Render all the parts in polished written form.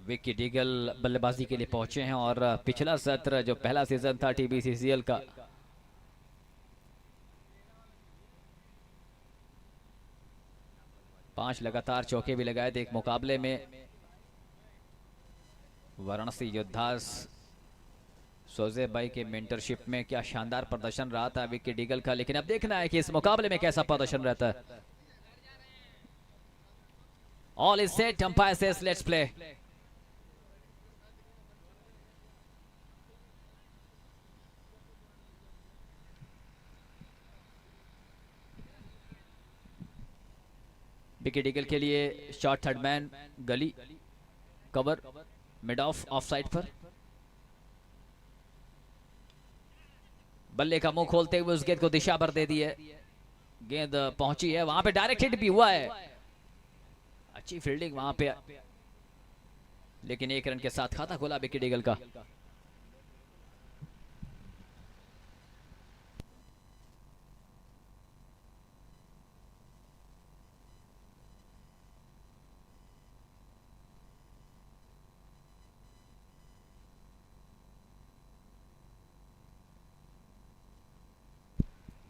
Vicky Diggle बल्लेबाजी के लिए पहुंचे हैं और पिछला सत्र जो पहला सीजन था टीबीसीसीएल का, पांच लगातार चौके भी लगाए थे एक मुकाबले में। वाराणसी योद्धास सोजे भाई के मेंटरशिप में क्या शानदार प्रदर्शन रहा था विकी डीगल का, लेकिन अब देखना है कि इस मुकाबले में कैसा प्रदर्शन रहता है। All is set, umpire says let's play. Vicky Diggle के लिए शॉट थर्ड मैन, गली कवर, मिड ऑफ साइड पर। बल्ले का मुंह खोलते हुए उस गेंद को दिशा भर दे दी है। गेंद पहुंची है, वहां पे डायरेक्ट हिट भी हुआ है। अच्छी फील्डिंग वहां पे, लेकिन एक रन के साथ खाता खोला विकी डीगल का।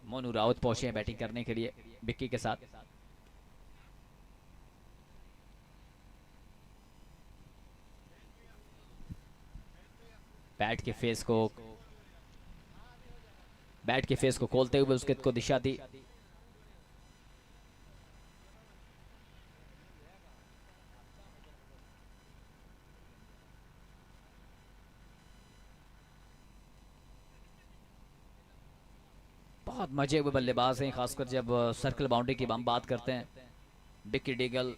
मोनू राउत पहुंचे हैं बैटिंग करने के लिए विक्की के साथ। बैट के फेस को खोलते हुए उस गेंद को दिशा दी। बहुत मजे हुए बल्लेबाज हैं, खासकर जब सर्कल बाउंड्री की हम बात करते हैं। विकी डीगल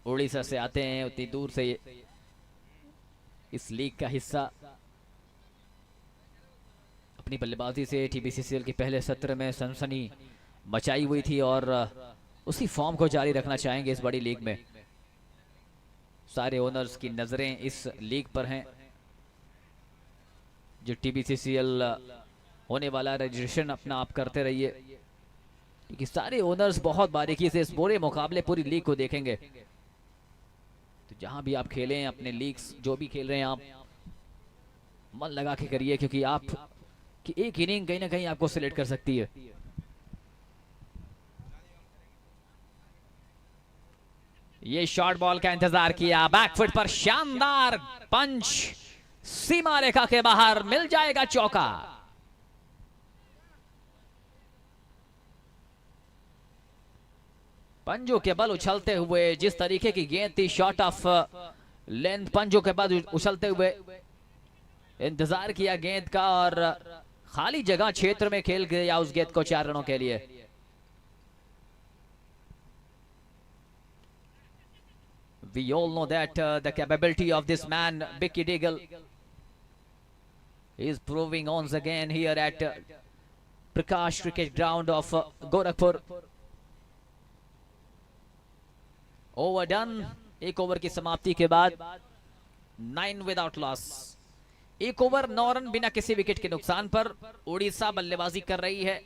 उड़ीसा से आते हैं, उतनी दूर से इस लीग का हिस्सा। अपनी बल्लेबाजी से टीबीसीसीएल के पहले सत्र में सनसनी मचाई हुई थी और उसी फॉर्म को जारी रखना चाहेंगे इस बड़ी लीग में। सारे ओनर्स की नजरें इस लीग पर हैं। जो टीबीसीसीएल होने वाला रजिस्ट्रेशन अपना आप करते रहिए, क्योंकि सारे ओनर्स बहुत बारीकी से इस पूरे मुकाबले, पूरी लीग को देखेंगे। तो जहां भी आप खेलें, अपने लीग्स जो भी खेल रहे हैं, आप मन लगा के करिए, क्योंकि आप कि एक इनिंग कहीं ना कहीं आपको सिलेक्ट कर सकती है। ये शॉर्ट बॉल का इंतजार किया, बैकफुट पर शानदार पंच, सीमा रेखा के बाहर, मिल जाएगा चौका। पंजों के बल उछलते हुए, जिस तरीके की गेंद थी, शॉट ऑफ लेंथ, पंजों के बाद उछलते हुए इंतजार किया गेंद का और खाली जगह क्षेत्र में खेल गया उस गेंद को 4 रनों के लिए। We all know that the capability of this man, Vicky Deagle, is proving once again here at Prakash Cricket Ground of Gorakhpur. Overdone, एक ओवर की समाप्ति के बाद 9 विदाउट लॉस। एक ओवर 9 रन बिना किसी विकेट के नुकसान पर उड़ीसा बल्लेबाजी कर रही है।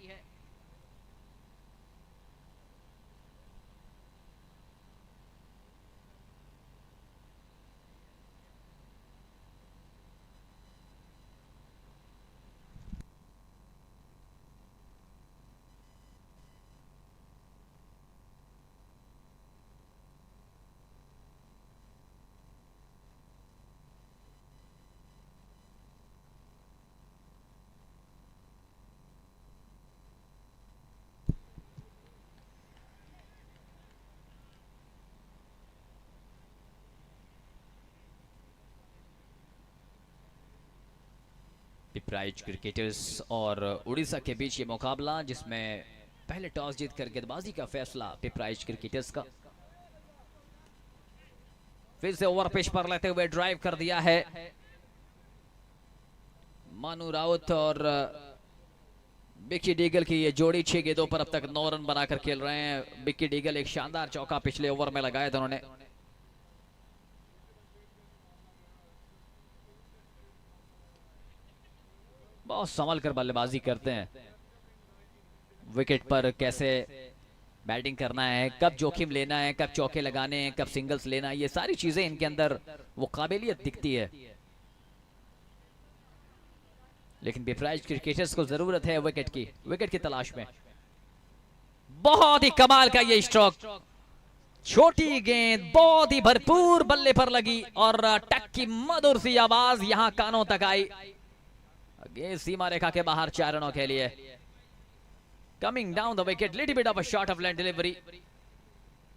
पिपराइच क्रिकेटर्स और उड़ीसा के बीच ये मुकाबला, जिसमें पहले टॉस जीतकर गेंदबाजी का फैसला पिपराइच क्रिकेटर्स का। फिर से ओवर पिच पर लेते हुए ड्राइव कर दिया है मानू राउत और विकी डीगल की ये जोड़ी 6 गेंदों पर अब तक 9 रन बनाकर खेल रहे हैं। विकी डीगल एक शानदार चौका पिछले ओवर में लगाया था उन्होंने। बहुत संभल कर बल्लेबाजी करते हैं, विकेट पर कैसे बैटिंग करना है, कब जोखिम लेना है, कब चौके लगाने हैं, कब सिंगल्स लेना है, ये सारी चीजें इनके अंदर वो काबिलियत दिखती है। लेकिन पिपराइच क्रिकेटर्स को जरूरत है विकेट की तलाश में। बहुत ही कमाल का ये स्ट्रोक, छोटी गेंद बहुत ही भरपूर बल्ले पर लगी और टक की मधुर सी आवाज यहां कानों तक आई। गेंद सीमा रेखा के बाहर 4 रनों के लिए। Coming down the wicket, little bit of a short of line delivery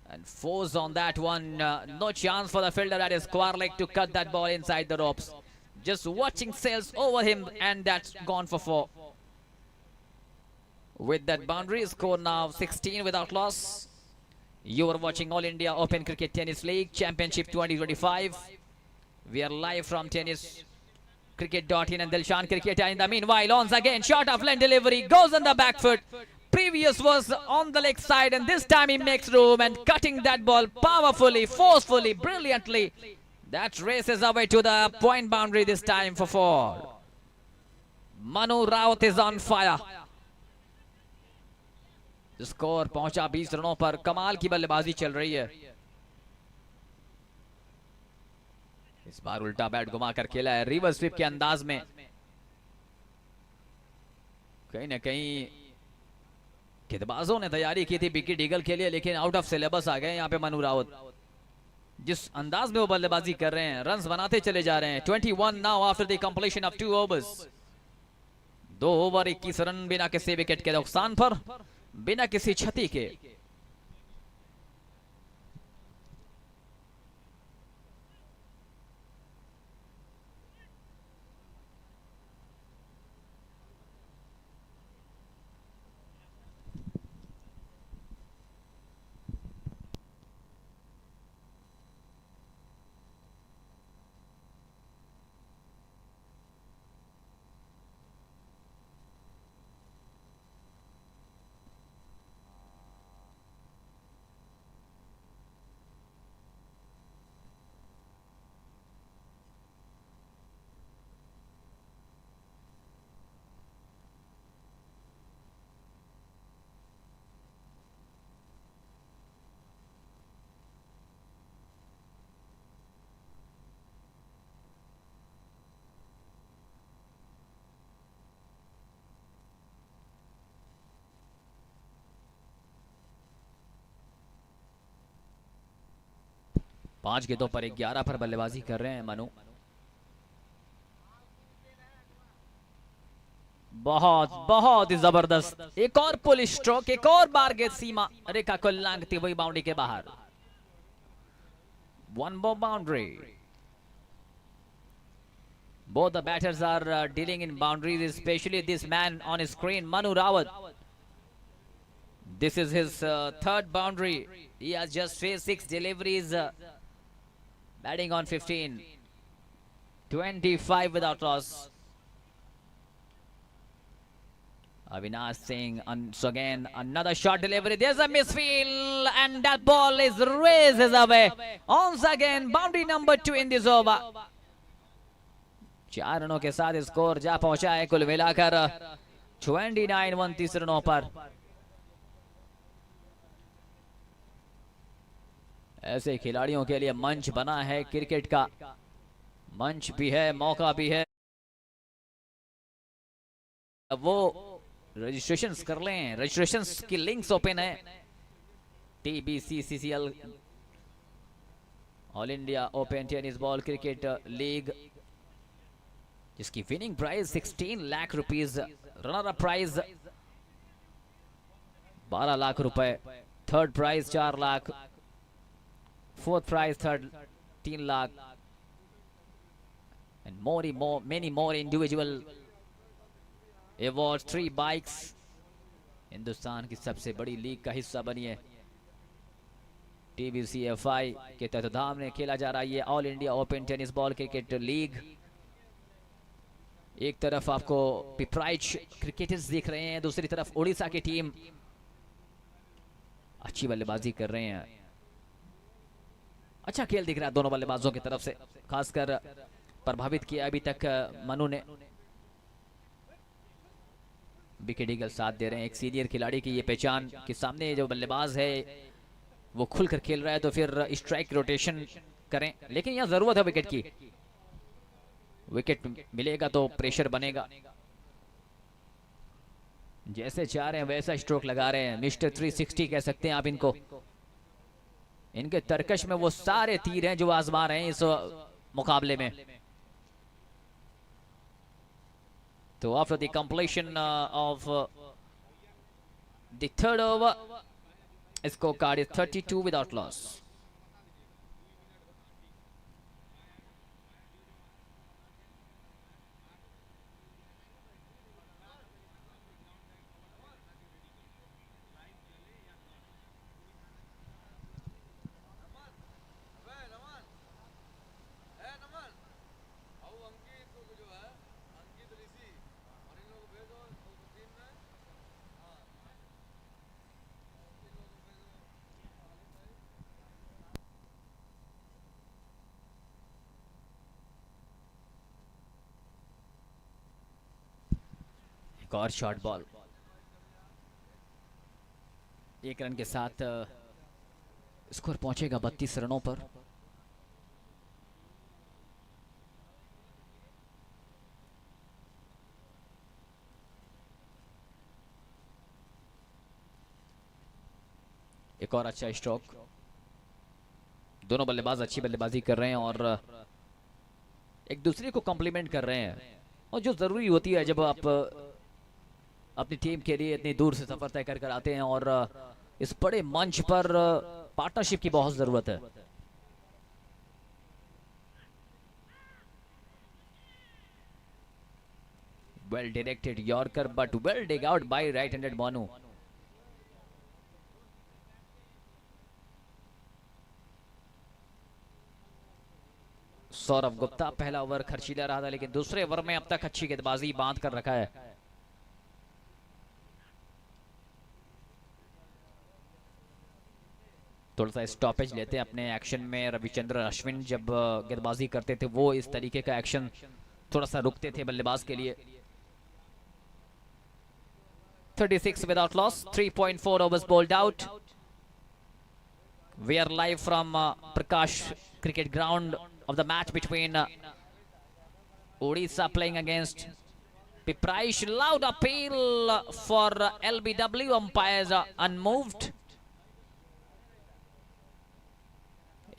and force on that one. No chance for the fielder, that is Kwarlik, to cut that ball inside the ropes. Just watching sails over him and that's gone for 4. With that boundary, score now 16 without loss. You are watching All India Open Cricket Tennis League Championship 2025. We are live from tennis cricket.in and Dilshan Cricketer. In the meanwhile, once again, short of line delivery, goes on the back foot. Previous was on the leg side and this time he makes room and cutting that ball powerfully, forcefully, brilliantly. That races away to the point boundary this time for 4. Manu Raut is on fire. Score पहुंचा 20 रनों पर। कमाल की बल्लेबाजी चल रही है। इस बार उल्टा बैट घुमा कर खेला है रिवर्स स्वीप के अंदाज में। कहीं ना कहीं गेंदबाजों ने तैयारी की थी विकेट ईगल के लिए, लेकिन आउट ऑफ सिलेबस आ गए यहाँ पे मनु रावत। जिस अंदाज में वो बल्लेबाजी कर रहे हैं, रन्स बनाते चले जा रहे हैं। 21 now after the completion of 2 overs. 2 over 21 run बिना किसी विकेट के नुकसान पर, बिना किसी क्षति के। पांच गेंदों पर 11 पर बल्लेबाजी कर रहे हैं मनु। बहुत बहुत ही जबरदस्त। एक और पुल स्ट्रोक, एक और बार गेंद सीमा रेखा को लांघती हुई बाउंड्री के बाहर। 1 more boundary. Both the batters are dealing in boundaries, especially this man on his screen, Manu Rawat. This is his 3rd boundary. He has just faced 6 deliveries, batting on 15. 25 without loss. Avinash Singh once again, another short delivery. There's a misfield and that ball is races away. Once again, boundary number 2 in this over. 4 रनों के साथ score जा पहुंचा है कुल मिलाकर 29 29 रनों पर। ऐसे खिलाड़ियों के लिए मंच बना है क्रिकेट का। मंच भी है, मौका भी है। अब वो रजिस्ट्रेशंस कर लें, रजिस्ट्रेशंस की लिंक्स ओपन है। TBCCCL all India open tennis ball cricket league, जिसकी winning prize 16 lakh rupees, runner up prize 12 lakh रुपए, third prize 4 lakh, fourth prize 3 lakh, and many more individual awards, 3 bikes. Hindustan की सबसे बड़ी लीग का हिस्सा बनिए। TBCFI के तत्वाधान में खेला जा रहा है ये all India open tennis ball cricket league. एक तरफ आपको पिपराइच क्रिकेटर्स दिख रहे हैं, दूसरी तरफ उड़ीसा की टीम अच्छी बल्लेबाजी कर रहे हैं। अच्छा खेल दिख रहा है दोनों बल्लेबाजों की तरफ से, खासकर प्रभावित किया अभी तक मनु ने। विकेट ईगल साथ दे रहे हैं। एक सीनियर खिलाड़ी की ये पहचान कि सामने जो बल्लेबाज है वो खुलकर खेल रहा है तो फिर स्ट्राइक रोटेशन करें, लेकिन यहाँ जरूरत है विकेट की। विकेट मिलेगा तो प्रेशर बनेगा। जैसे चाह रहे हैं वैसा स्ट्रोक लगा रहे हैं। मिस्टर 360 कह सकते हैं आप इनको। इनके तरकश में वो सारे तीर हैं जो आजमा रहे हैं इस मुकाबले में। तो after the completion of the third over, score card is 32 without loss. एक और शॉर्ट बॉल, एक रन के साथ स्कोर पहुंचेगा 32 रनों पर। एक और अच्छा स्ट्रोक। दोनों बल्लेबाज अच्छी बल्लेबाजी कर रहे हैं और एक दूसरे को कॉम्प्लीमेंट कर रहे हैं, और जो जरूरी होती है जब आप अपनी टीम के लिए इतनी दूर से सफर तय कर आते हैं और इस बड़े मंच पर पार्टनरशिप की बहुत जरूरत है। Well directed yorker but well dig out by right handed Banu. Saurabh Gupta पहला ओवर खर्चीला रहा था, लेकिन दूसरे ओवर में अब तक अच्छी गेंदबाजी बांध कर रखा है। थोड़ा सा स्टॉपेज लेते हैं अपने एक्शन में। रविचंद्र अश्विन जब गेंदबाजी करते थे वो इस तरीके का एक्शन थोड़ा सा रुकते थे बल्लेबाज के लिए। 36 without loss, 3.4 overs bowled out. We are live from Prakash cricket ground of the match between Odisha playing against Pipraish. Loud appeal for LBW, umpires unmoved.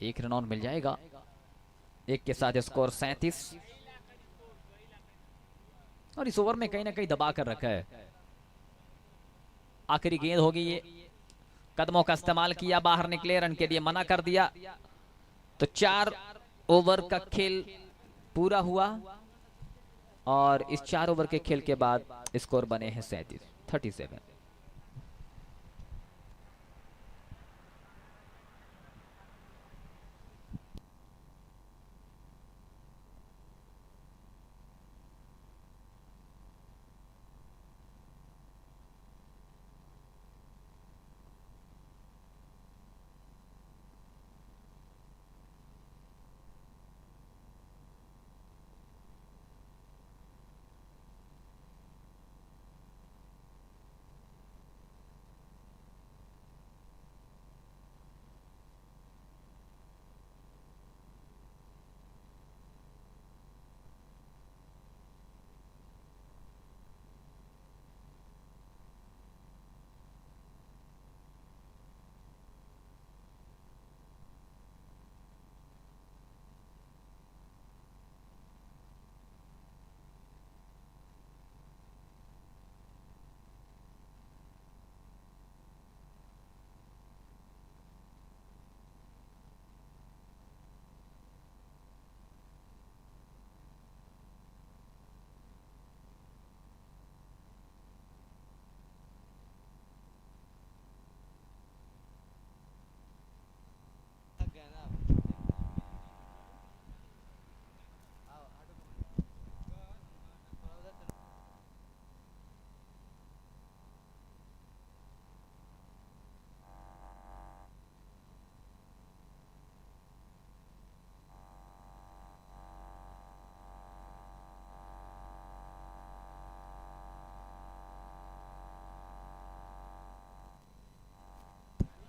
एक रन आउट मिल जाएगा। एक के साथ स्कोर 37, और इस ओवर में कहीं ना कहीं दबा कर रखा है। आखिरी गेंद होगी ये, कदमों का इस्तेमाल किया, बाहर निकले, रन के लिए मना कर दिया। तो 4 ओवर का खेल पूरा हुआ और इस 4 ओवर के खेल के बाद स्कोर बने हैं 37।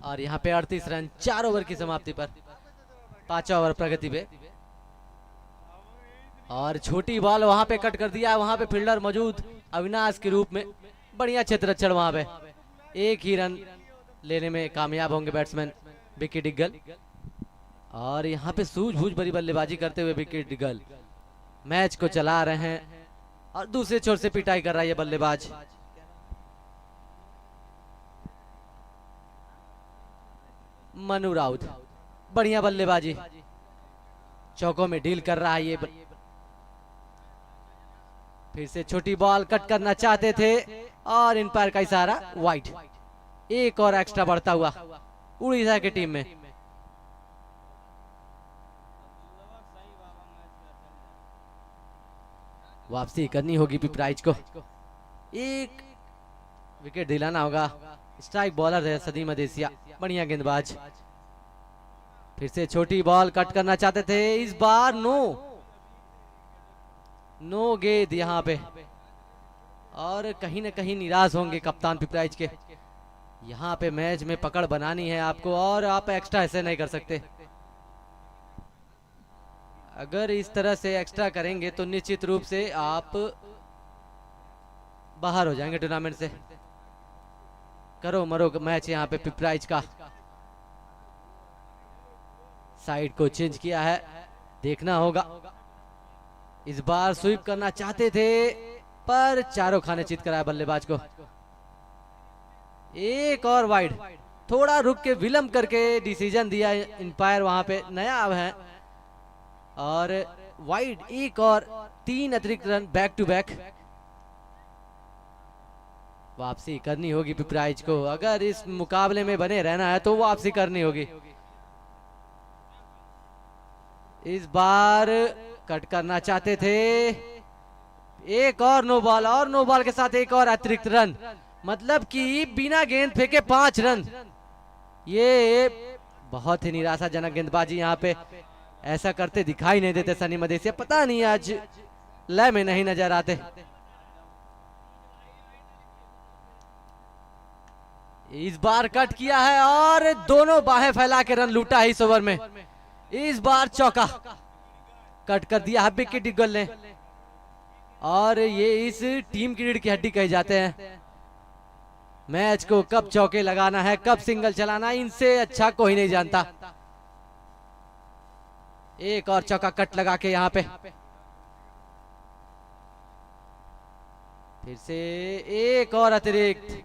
और यहाँ पे 38 रन 4 ओवर की समाप्ति पर, 5वां ओवर प्रगति पे। और छोटी बॉल वहां पे कट कर दिया, वहां पे फील्डर मौजूद अविनाश के रूप में, बढ़िया क्षेत्ररक्षण वहां पे, एक ही रन लेने में कामयाब होंगे बैट्समैन विकी डिग्गल। और यहाँ पे सूझबूझ भरी बल्लेबाजी करते हुए विकी डिग्गल मैच को चला रहे हैं और दूसरे छोर से पिटाई कर रहा है ये बल्लेबाज। मनु राउत बढ़िया बल्लेबाजी, चौकों में डील कर रहा है ये फिर से छोटी बॉल कट करना चाहते थे और एम्पायर का इशारा, वाइड। एक और एक्स्ट्रा बढ़ता हुआ उड़ीसा की टीम में। वापसी करनी होगी पिपराइच को, एक विकेट दिलाना होगा। स्ट्राइक बॉलर है सदीम अदेसिया, बढ़िया गेंदबाज। फिर से छोटी बॉल कट करना चाहते थे, इस बार नो गेंद यहाँ पे, और कहीं ना कहीं निराश होंगे कप्तान पिपराइच के। यहाँ पे मैच में पकड़ बनानी है आपको और आप एक्स्ट्रा ऐसे नहीं कर सकते। अगर इस तरह से एक्स्ट्रा करेंगे तो निश्चित रूप से आप बाहर हो जाएंगे टूर्नामेंट से। करो मरो मैच यहाँ पे पिपराइच का। साइड को चेंज किया है, देखना होगा। इस बार स्वीप करना चाहते थे पर चारों खाने चित कराया बल्लेबाज को। एक और वाइड, थोड़ा रुक के विलंब करके डिसीजन दिया एम्पायर वहां पे, नया है। और वाइड, एक और 3 अतिरिक्त रन बैक टू बैक। वापसी करनी होगी पिपराइच को, अगर इस मुकाबले में बने रहना है तो वापसी करनी होगी। इस बार कट करना चाहते थे, एक और नो बॉल, और नो बॉल के साथ एक और अतिरिक्त रन, मतलब कि बिना गेंद फेंके 5 रन। ये बहुत ही निराशाजनक गेंदबाजी यहाँ पे, ऐसा करते दिखाई नहीं देते सनी मदेसिया, पता नहीं आज लय में नहीं नजर आते। इस बार कट किया है और दोनों बाहें फैला के रन लूटा है इस ओवर में। इस बार चौका कट कर दिया है विकी डिग्गल ने, और ये इस टीम की रीढ़ की हड्डी कहे जाते हैं। मैच को कब चौके लगाना है, कब सिंगल चलाना, इनसे अच्छा कोई नहीं जानता। एक और चौका कट लगा के यहाँ पे, फिर से एक और अतिरिक्त,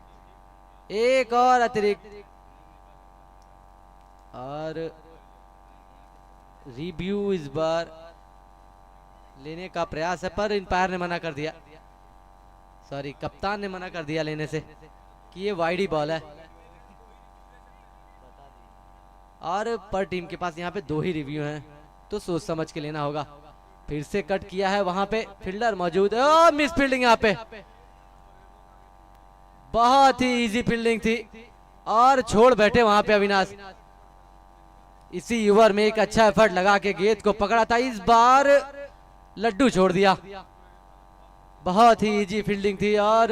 एक और अतिरिक्त, और रिव्यू इस बार लेने का प्रयास है पर एम्पायर ने मना कर दिया, सॉरी कप्तान ने मना कर दिया लेने से कि ये वाइड ही बॉल है। और पर टीम के पास यहाँ पे 2 ही रिव्यू हैं तो सोच समझ के लेना होगा। फिर से कट किया है, वहां पे फील्डर मौजूद है, मिस फील्डिंग यहाँ पे, बहुत ही इजी फील्डिंग थी और छोड़ बैठे वहां पे अविनाश। इसी ओवर में एक अच्छा एफर्ट लगा के गेंद को पकड़ा था, इस बार लड्डू छोड़ दिया। बहुत ही इजी फील्डिंग थी और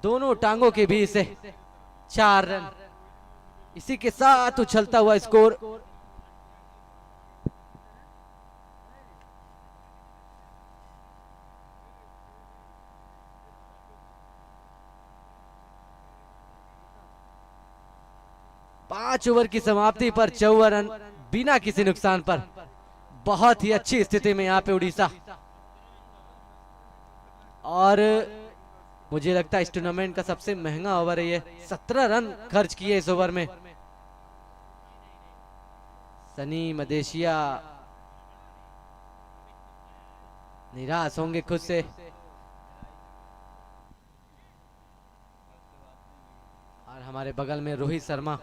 दोनों टांगों के बीच से 4 रन। इसी के साथ उछलता हुआ स्कोर पांच ओवर की समाप्ति पर 54 रन बिना किसी नुकसान पर। बहुत ही अच्छी स्थिति में यहाँ पे उड़ीसा, और मुझे लगता है इस टूर्नामेंट का सबसे महंगा ओवर है ये। 17 रन खर्च किए इस ओवर में। सनी मदेशिया निराश होंगे खुद से। और हमारे बगल में रोहित शर्मा,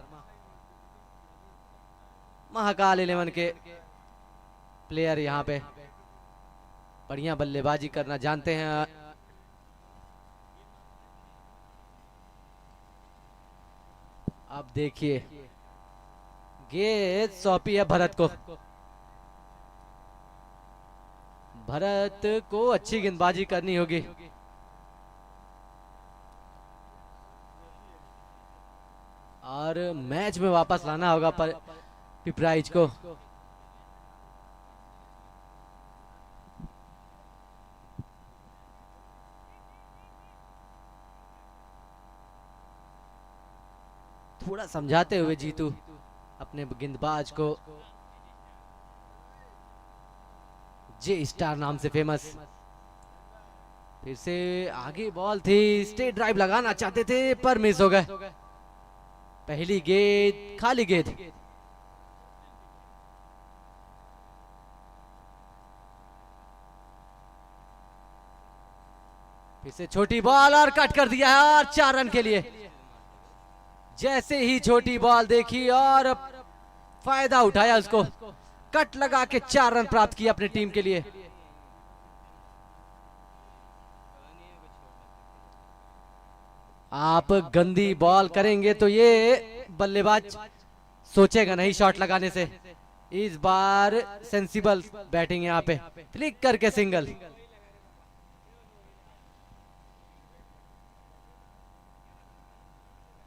महाकाल 11 के प्लेयर, यहाँ पे बढ़िया बल्लेबाजी करना जानते हैं। अब देखिए गेंद सौंपी है भरत को। भरत को अच्छी गेंदबाजी करनी होगी। और मैच में वापस लाना होगा पर पिपराइच को। थोड़ा समझाते हुए जीतू अपने गेंदबाज को, जे स्टार नाम से फेमस। फिर से आगे बॉल थी, स्ट्रेट ड्राइव लगाना चाहते थे पर मिस हो गए। पहली गेंद खाली गेंद। फिर से छोटी बॉल और कट कर दिया है और 4 रन के लिए। जैसे ही छोटी बॉल देखी और फायदा उठाया, उसको कट लगा के 4 रन प्राप्त किया अपनी टीम के लिए। आप गंदी बॉल करेंगे तो ये बल्लेबाज सोचेगा नहीं शॉट लगाने से। इस बार सेंसिबल बैटिंग यहाँ पे, फ्लिक करके सिंगल।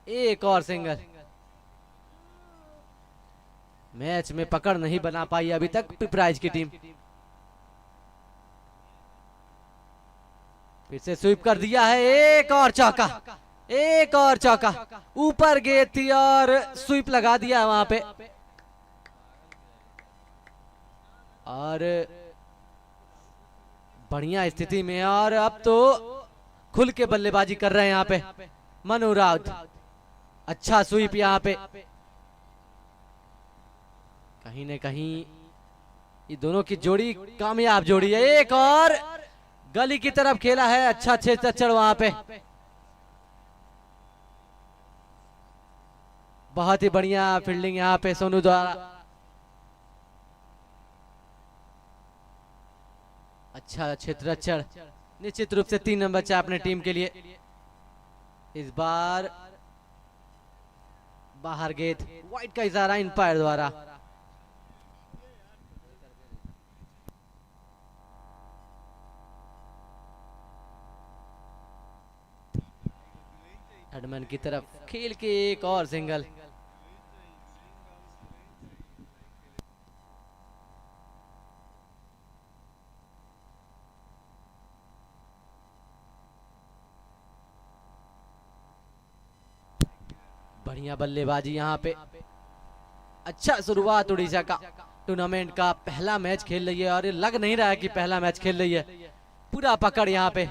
एक और सिंगल। मैच में पकड़ नहीं बना पाई अभी तक पिपराइच की टीम। फिर से स्वीप कर दिया है, एक और चौका, एक और चौका। ऊपर गेंद थी और स्वीप लगा दिया वहां पे। और बढ़िया स्थिति में, और अब तो खुल के बल्लेबाजी कर रहे हैं यहाँ पे मनु राउत। अच्छा स्वीप यहाँ पे। कहीं न कहीं ये दोनों की जोड़ी कामयाब जोड़ी है। एक और गली की तरफ खेला है, अच्छा छेद वहां पे। बहुत ही बढ़िया फील्डिंग यहाँ पे सोनू द्वारा। अच्छा क्षेत्ररक्षण। निश्चित रूप से 3 नंबर चाहिए अपने टीम के लिए। इस बार बाहर गेंद, वाइड का इशारा अंपायर द्वारा। हेडमैन की तरफ खेल के एक और सिंगल। बढ़िया बल्लेबाजी यहाँ पे। अच्छा शुरुआत उड़ीसा का। टूर्नामेंट का पहला मैच खेल रही है और ये लग नहीं रहा है कि पहला मैच खेल रही है। पूरा पकड़ यहाँ पे,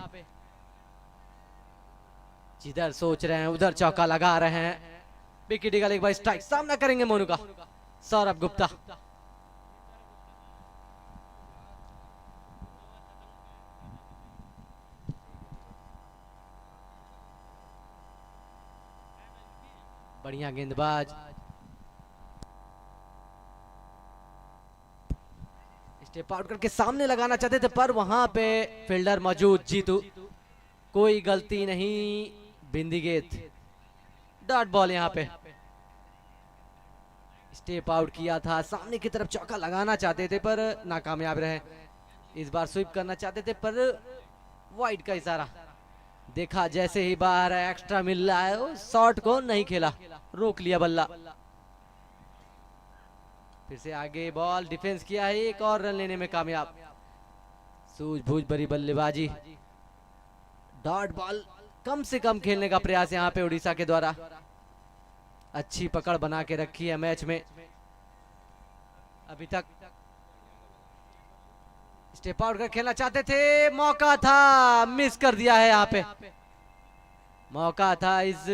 जिधर सोच रहे हैं उधर चौका लगा रहे हैं। विकेट एक बार स्ट्राइक, सामना करेंगे मोनू का सौरभ गुप्ता। बढ़िया गेंदबाज। स्टेप आउट करके सामने लगाना चाहते थे पर वहां पे फील्डर मौजूद जीतू। कोई गलती नहीं, बिंदी गेंद, डॉट बॉल। यहाँ पे स्टेप आउट किया था, सामने की तरफ चौका लगाना चाहते थे पर नाकामयाब रहे। इस बार स्वीप करना चाहते थे पर वाइड का इशारा देखा। जैसे ही बाहर एक्स्ट्रा मिल रहा है, वो शॉट को नहीं खेला, रोक लिया बल्ला। फिर से आगे बॉल, डिफेंस किया है, एक और रन लेने में कामयाब। सूझबूझ भरी बल्लेबाजी, डॉट बॉल कम से कम खेलने का प्रयास यहाँ पे उड़ीसा के द्वारा। अच्छी पकड़ बना के रखी है मैच में अभी तक। स्टेप आउट कर खेलना चाहते थे, मौका था, मिस कर दिया है यहाँ पे। मौका था इस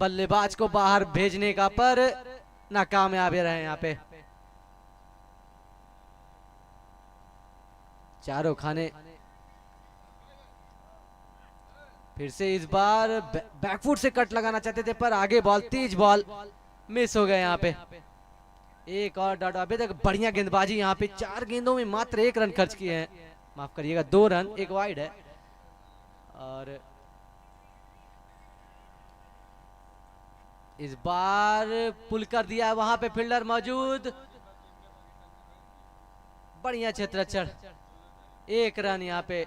बल्लेबाज को बाहर भेजने का पर नाकामयाब रहे यहाँ पे। चारों खाने। फिर से इस बार बैकफुट से कट लगाना चाहते थे पर आगे बॉल, तेज बॉल, मिस हो गए यहाँ पे। एक और डॉट। अभी तक बढ़िया गेंदबाजी यहाँ पे। 4 गेंदों में मात्र 1 रन खर्च किए हैं, माफ करिएगा 2 रन, 1 वाइड है। और इस बार पुल कर दिया है, वहां पे फील्डर मौजूद। बढ़िया क्षेत्ररक्षण, 1 रन यहाँ पे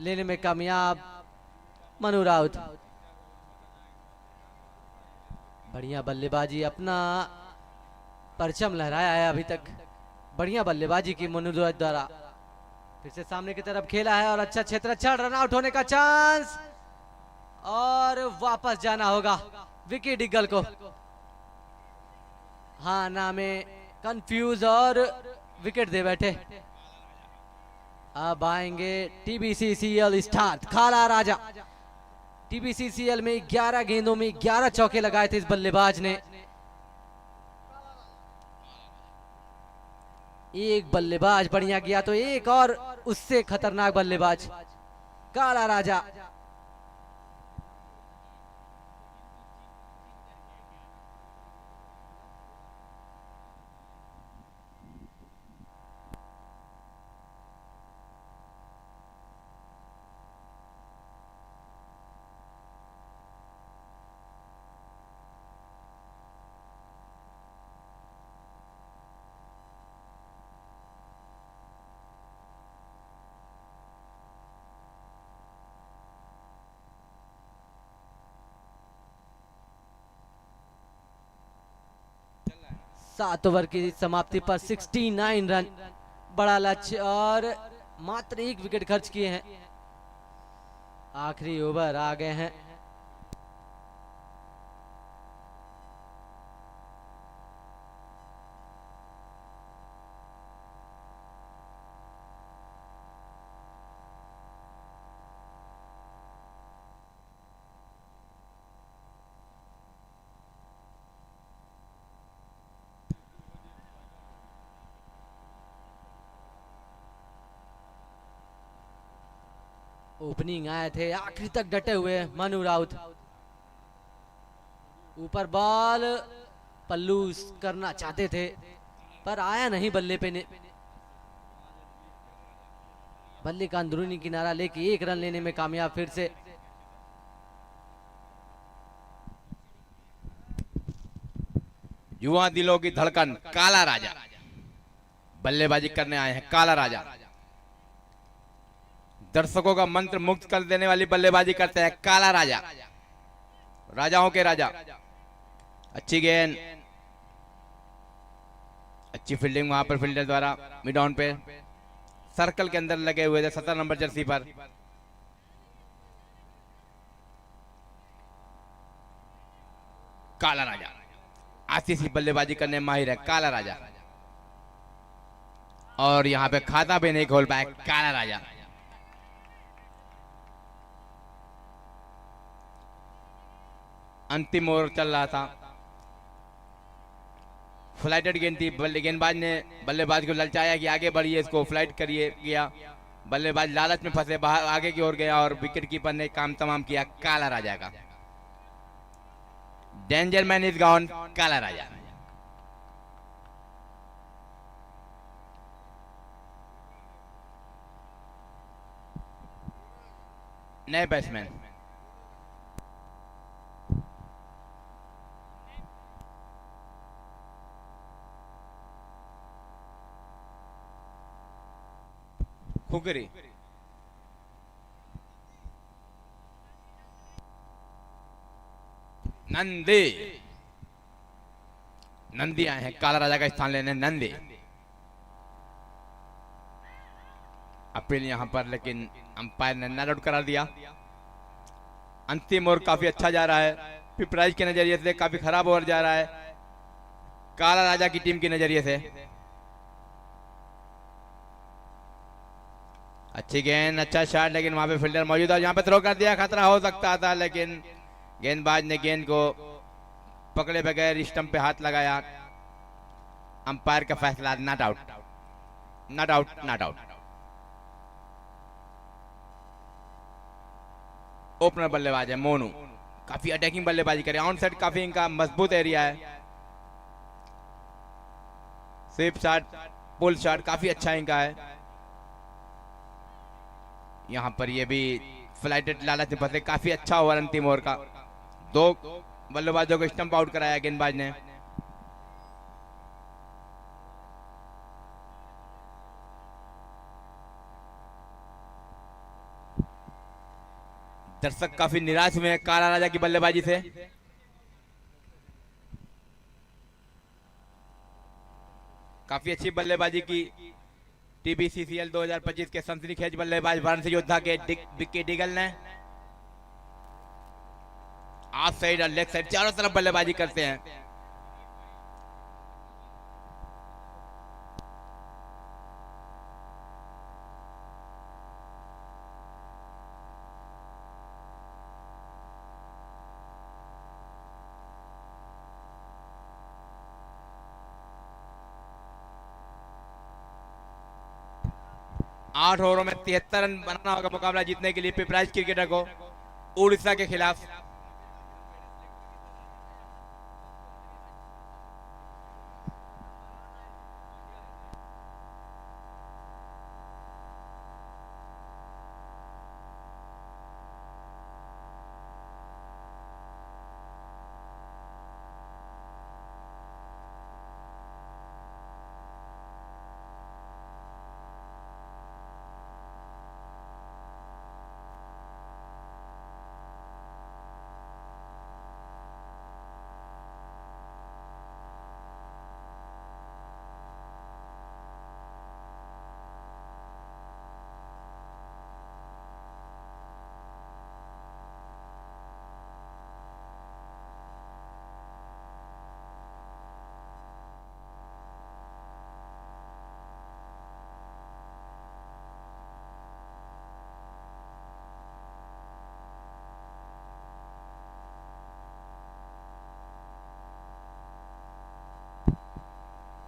लेने में कामयाब मनु राउत। बढ़िया बल्लेबाजी, अपना परचम लहराया है अभी तक। बढ़िया बल्लेबाजी की मनोज द्वारा। फिर से सामने की तरफ खेला है और अच्छा क्षेत्र, अच्छा रन आउट होने का चांस और वापस जाना होगा विकी डिगल को। हाँ ना में कंफ्यूज और विकेट दे बैठे। अब आएंगे टीबीसीसीएल स्टार काला राजा। टीबीसीसीएल में 11 गेंदों में 11 चौके लगाए थे इस बल्लेबाज ने। एक बल्लेबाज बढ़िया गया तो एक और उससे खतरनाक बल्लेबाज काला राजा। सात ओवर की समाप्ति पर 69 रन, बड़ा लक्ष्य और मात्र एक विकेट खर्च किए हैं। आखिरी ओवर आ गए हैं। ओपनिंग आए थे, आखिरी तक डटे हुए मनु राउत। ऊपर बॉल पल्लू करना चाहते थे पर आया नहीं बल्ले पे ने। बल्ले का अंदरूनी किनारा लेके एक रन लेने में कामयाब फिर से। युवा दिलों की धड़कन काला राजा बल्लेबाजी करने आए हैं। काला राजा दर्शकों का मंत्र मुक्त कर देने वाली बल्लेबाजी करते हैं काला राजा, राजाओं के राजा। अच्छी गेंद, अच्छी फील्डिंग वहां पर फील्डर द्वारा मिड ऑन पे सर्कल के अंदर लगे हुए थे 17 नंबर जर्सी पर। काला राजा आसीसी बल्लेबाजी करने माहिर है काला राजा, और यहां पे खाता भी नहीं खोल पाया काला राजा। अंतिम ओवर चल रहा था, फ्लाइटेड गेंद थी। गेंदबाज ने बल्लेबाज को ललचाया कि आगे बढ़िए, इसको फ्लाइट करिए गया। बल्लेबाज लालच में फंसे, बाहर आगे की ओर गया और विकेट कीपर ने काम तमाम किया काला राजा का। डेंजर मैन इज गॉन काला राजा। नए बैट्समैन खुकरी, नंदी। नंदी आए हैं काला राजा का स्थान लेने। नंदी अपील यहां पर, लेकिन अंपायर ने नॉट आउट करार दिया। अंतिम ओवर काफी अच्छा जा रहा है, पिपराइज के नजरिए से काफी खराब ओवर जा रहा है काला राजा की टीम के नजरिए से। अच्छी गेंद, अच्छा शॉट, लेकिन वहां पे फील्डर मौजूद है, यहां पे थ्रो कर दिया, खतरा हो सकता था, लेकिन गेंदबाज ने गेंद को पकड़े बगैर स्टंप पे हाथ लगाया। अंपायर का फैसला not out, not out, not out. Opener बल्लेबाज है मोनू, काफी अटैकिंग बल्लेबाजी करे। ऑन साइड काफी इनका मजबूत एरिया है। स्वीप शॉट, पुल शॉट काफी अच्छा इनका है। यहां पर ये भी फ्लाइटेड लालच में फंसे। काफी अच्छा ओवर अंतिम ओवर का, दो बल्लेबाजों को स्टंप आउट कराया गेंदबाज ने। दर्शक काफी निराश हुए हैं काला राजा की बल्लेबाजी से। काफी अच्छी बल्लेबाजी की टीबीसीसीएल 2025 के सनसनीखेज बल्लेबाज वाराणसी योद्धा के विक्की डिगल ने। ऑफ साइड और लेग साइड चारों तरफ बल्लेबाजी करते हैं। आठ ओवरों में 73 रन बनाना होगा मुकाबला जीतने के लिए पिपराइच क्रिकेटर को उड़ीसा के खिलाफ।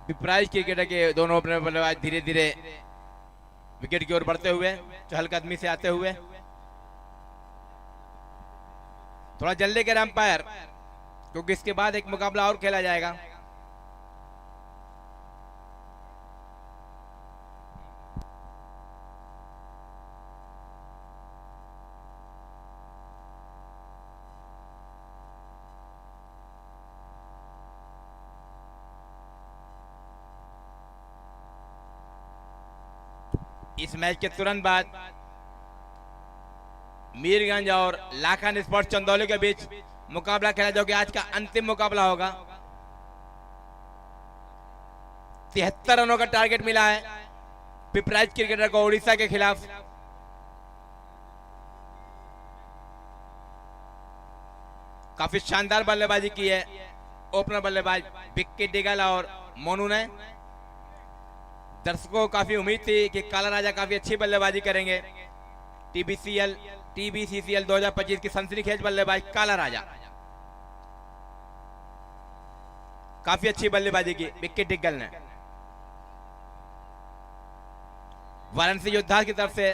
पिपराइच क्रिकेटर के दोनों ओपनर बल्लेबाज धीरे धीरे विकेट की ओर बढ़ते हुए, चहलकदमी से आते हुए। थोड़ा जल्दी के अंपायर, क्योंकि इसके बाद एक मुकाबला और खेला जाएगा। इस मैच के तुरंत बाद मीरगंज और लाखन स्पोर्ट्स चंदौली के बीच मुकाबला खेला, जो कि आज का अंतिम मुकाबला होगा। 73 रनों का टारगेट मिला है पिपराइच क्रिकेटर को उड़ीसा के खिलाफ। काफी शानदार बल्लेबाजी की है ओपनर बल्लेबाज विक्की डिगल और मोनू ने। दर्शकों को काफी उम्मीद थी कि काला राजा काफी अच्छी बल्लेबाजी करेंगे। टीबीसीसीएल 2025 की सनसनीखेज बल्लेबाज काला राजा काफी अच्छी बल्लेबाजी की विक्की डिगल ने। वाराणसी योद्धा की तरफ से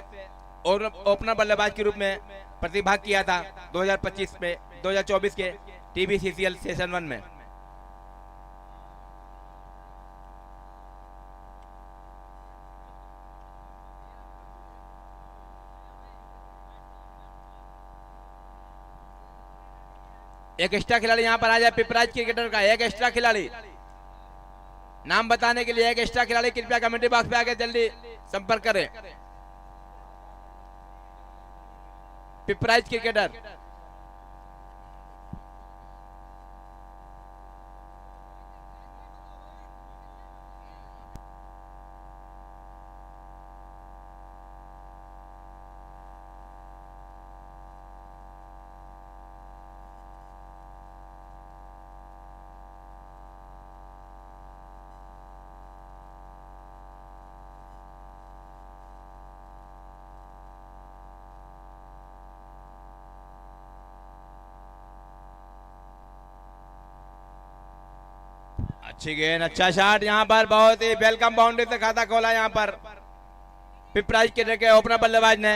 ओपनर बल्लेबाज के रूप में प्रतिभाग किया था 2024 के टीबीसीसीएल सेशन 1 में। एक एक्स्ट्रा खिलाड़ी यहां पर आ जाए पिपराइच क्रिकेटर का। एक एक्स्ट्रा खिलाड़ी, नाम बताने के लिए एक एक्स्ट्रा खिलाड़ी कृपया कमेंट्री बॉक्स पे आके जल्दी संपर्क करें। पिपराइच क्रिकेटर अच्छी गेंद, अच्छा शॉट। यहां पर बहुत ही वेलकम बाउंड्री से खाता खोला यहां पर पिपराइच के ओपनर बल्लेबाज ने।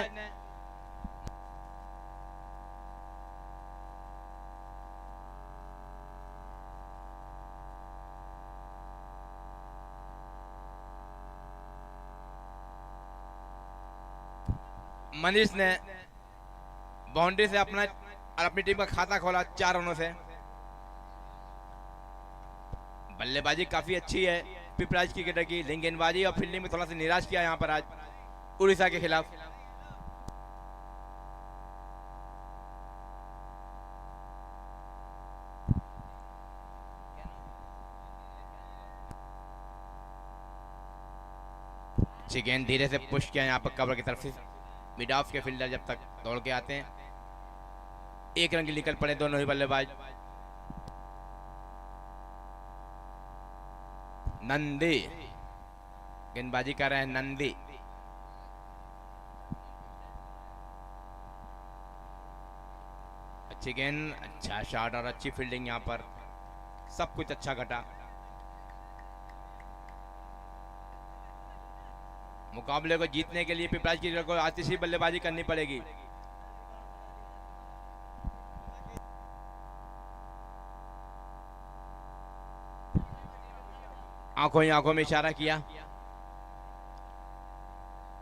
मनीष ने बाउंड्री से अपना और अपनी टीम का खाता खोला 4 रनों से। बल्लेबाजी काफी अच्छी है पिपराइच क्रिकेटर की, लेकिन गेंदबाजी और फील्डिंग में थोड़ा सा निराश किया यहां पर आज उड़ीसा के खिलाफ। अच्छी गेंद धीरे से पुश किया यहाँ पर कवर की तरफ से मिड ऑफ के फील्डर जब तक दौड़ के आते हैं। एक रन के निकल पड़े दोनों ही बल्लेबाज। नंदी गेंदबाजी कर रहे हैं नंदी। अच्छी गेंद, अच्छा शॉट और अच्छी फील्डिंग यहाँ पर, सब कुछ अच्छा घटा। मुकाबले को जीतने के लिए पिपराज की को आतिशी बल्लेबाजी करनी पड़ेगी। आंखों ही आंखों में इशारा किया।